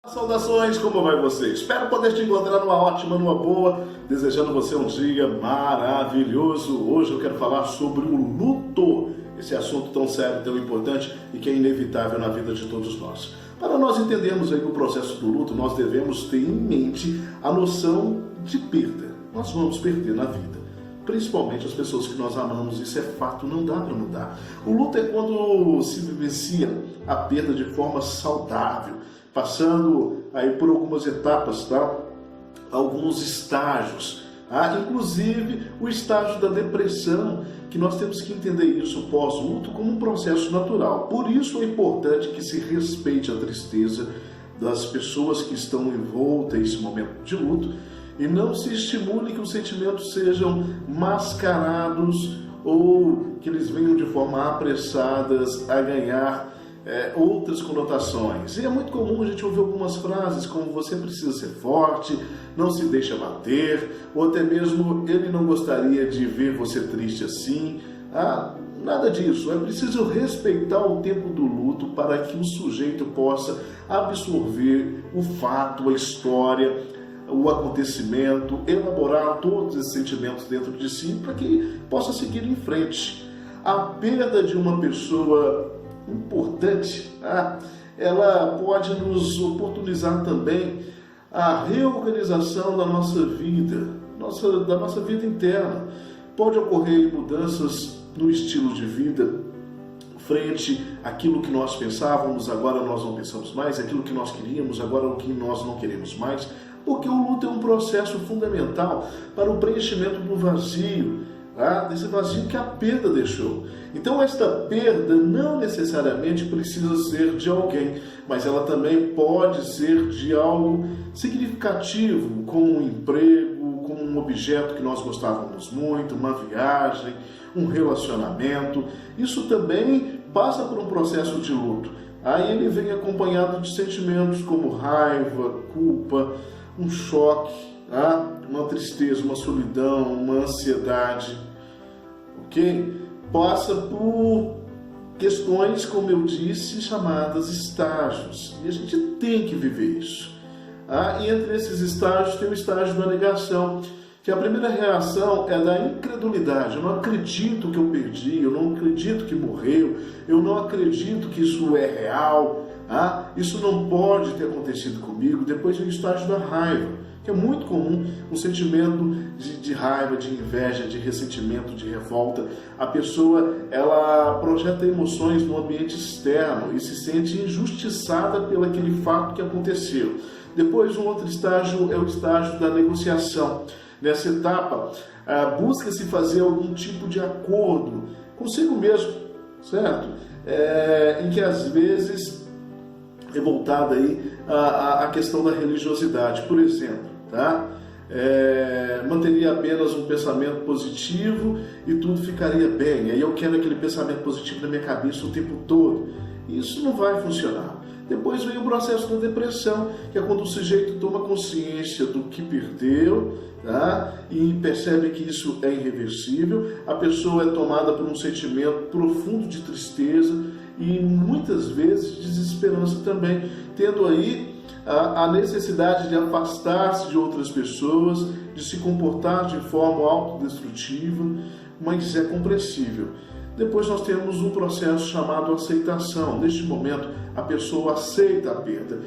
Saudações, como vai você? Espero poder te encontrar numa ótima, numa boa, desejando você um dia maravilhoso. Hoje eu quero falar sobre o luto, esse assunto tão sério, tão importante e que é inevitável na vida de todos nós. Para nós entendermos aí o processo do luto, nós devemos ter em mente a noção de perda. Nós vamos perder na vida, principalmente as pessoas que nós amamos, isso é fato, não dá para mudar. O luto é quando se vivencia a perda de forma saudável, passando aí por algumas etapas, tá? Alguns estágios, inclusive o estágio da depressão, que nós temos que entender isso pós-luto como um processo natural. Por isso é importante que se respeite a tristeza das pessoas que estão envoltas nesse momento de luto e não se estimule que os sentimentos sejam mascarados ou que eles venham de forma apressadas a ganhar outras conotações. E é muito comum a gente ouvir algumas frases como você precisa ser forte, não se deixa bater, ou até mesmo ele não gostaria de ver você triste assim. Nada disso. É preciso respeitar o tempo do luto para que o sujeito possa absorver o fato, a história, o acontecimento, elaborar todos esses sentimentos dentro de si para que possa seguir em frente. A perda de uma pessoa importante, ela pode nos oportunizar também a reorganização da nossa vida, da nossa vida interna. Pode ocorrer mudanças no estilo de vida, frente àquilo que nós pensávamos, agora nós não pensamos mais, aquilo que nós queríamos, agora o que nós não queremos mais, porque o luto é um processo fundamental para o preenchimento do vazio, desse vazio que a perda deixou. Então esta perda não necessariamente precisa ser de alguém, mas ela também pode ser de algo significativo, como um emprego, como um objeto que nós gostávamos muito, uma viagem, um relacionamento. Isso também passa por um processo de luto. Aí ele vem acompanhado de sentimentos como raiva, culpa, um choque, uma tristeza, uma solidão, uma ansiedade, ok? Passa por questões, como eu disse, chamadas estágios, e a gente tem que viver isso. E entre esses estágios tem o estágio da negação, que a primeira reação é da incredulidade. Eu não acredito que eu perdi, eu não acredito que morreu, eu não acredito que isso é real, isso não pode ter acontecido comigo. Depois vem o estágio da raiva, que é muito comum, um sentimento de raiva, de inveja, de ressentimento, de revolta. A pessoa, ela projeta emoções no ambiente externo e se sente injustiçada pelo aquele fato que aconteceu. Depois, um outro estágio é o estágio da negociação. Nessa etapa, busca-se fazer algum tipo de acordo consigo mesmo, certo? Em que às vezes é voltada aí a questão da religiosidade, por exemplo. Manteria apenas um pensamento positivo e tudo ficaria bem. Aí eu quero aquele pensamento positivo na minha cabeça o tempo todo. Isso não vai funcionar. Depois vem o processo da depressão, que é quando o sujeito toma consciência do que perdeu, e percebe que isso é irreversível. A pessoa é tomada por um sentimento profundo de tristeza e muitas vezes desesperança também, tendo aí a necessidade de afastar-se de outras pessoas, de se comportar de forma autodestrutiva, mas é compreensível. Depois nós temos um processo chamado aceitação. Neste momento, a pessoa aceita a perda.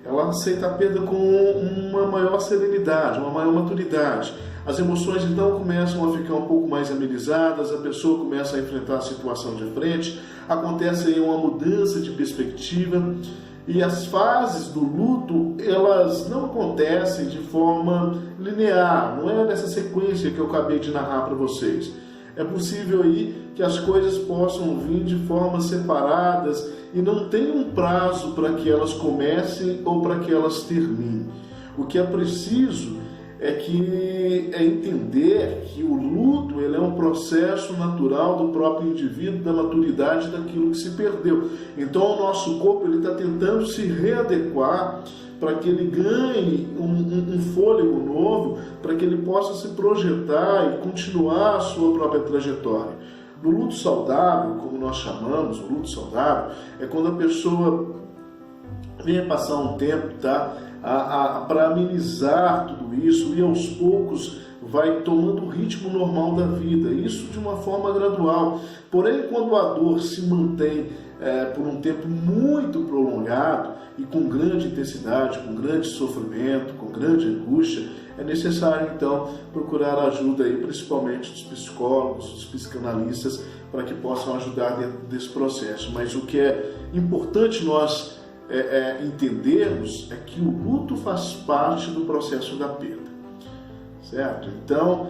Ela aceita a perda com uma maior serenidade, uma maior maturidade. As emoções então começam a ficar um pouco mais amenizadas, a pessoa começa a enfrentar a situação de frente, acontece aí uma mudança de perspectiva. E as fases do luto, elas não acontecem de forma linear, não é nessa sequência que eu acabei de narrar para vocês. É possível aí que as coisas possam vir de formas separadas e não tem um prazo para que elas comecem ou para que elas terminem. O que é preciso é entender que o luto ele é um processo natural do próprio indivíduo, da maturidade daquilo que se perdeu. Então o nosso corpo está tentando se readequar para que ele ganhe um fôlego novo, para que ele possa se projetar e continuar a sua própria trajetória. No luto saudável, como nós chamamos, o luto saudável, é quando a pessoa venha passar um tempo, tá? Para amenizar tudo isso e aos poucos vai tomando o ritmo normal da vida, isso de uma forma gradual. Porém, quando a dor se mantém por um tempo muito prolongado e com grande intensidade, com grande sofrimento, com grande angústia, é necessário então procurar ajuda aí, principalmente dos psicólogos, dos psicanalistas, para que possam ajudar dentro desse processo. Mas o que é importante nós entendermos é que o luto faz parte do processo da perda, certo? Então,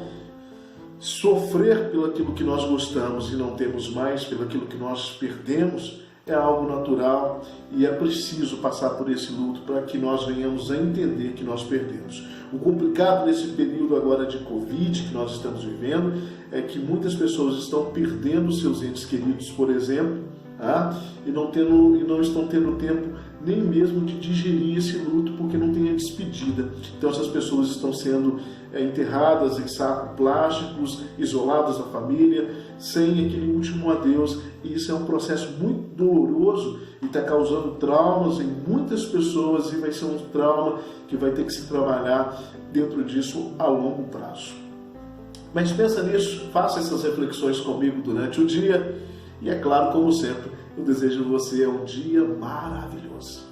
sofrer pelo aquilo que nós gostamos e não temos mais, pelo aquilo que nós perdemos, é algo natural e é preciso passar por esse luto para que nós venhamos a entender que nós perdemos. O complicado nesse período agora de Covid que nós estamos vivendo é que muitas pessoas estão perdendo seus entes queridos, por exemplo, e não estão tendo tempo nem mesmo de digerir esse luto porque não tem a despedida. Então essas pessoas estão sendo enterradas em sacos plásticos, isoladas da família, sem aquele último adeus, e isso é um processo muito doloroso e está causando traumas em muitas pessoas, e vai ser um trauma que vai ter que se trabalhar dentro disso a longo prazo. Mas pensa nisso, faça essas reflexões comigo durante o dia, e é claro, como sempre, eu desejo a você um dia maravilhoso.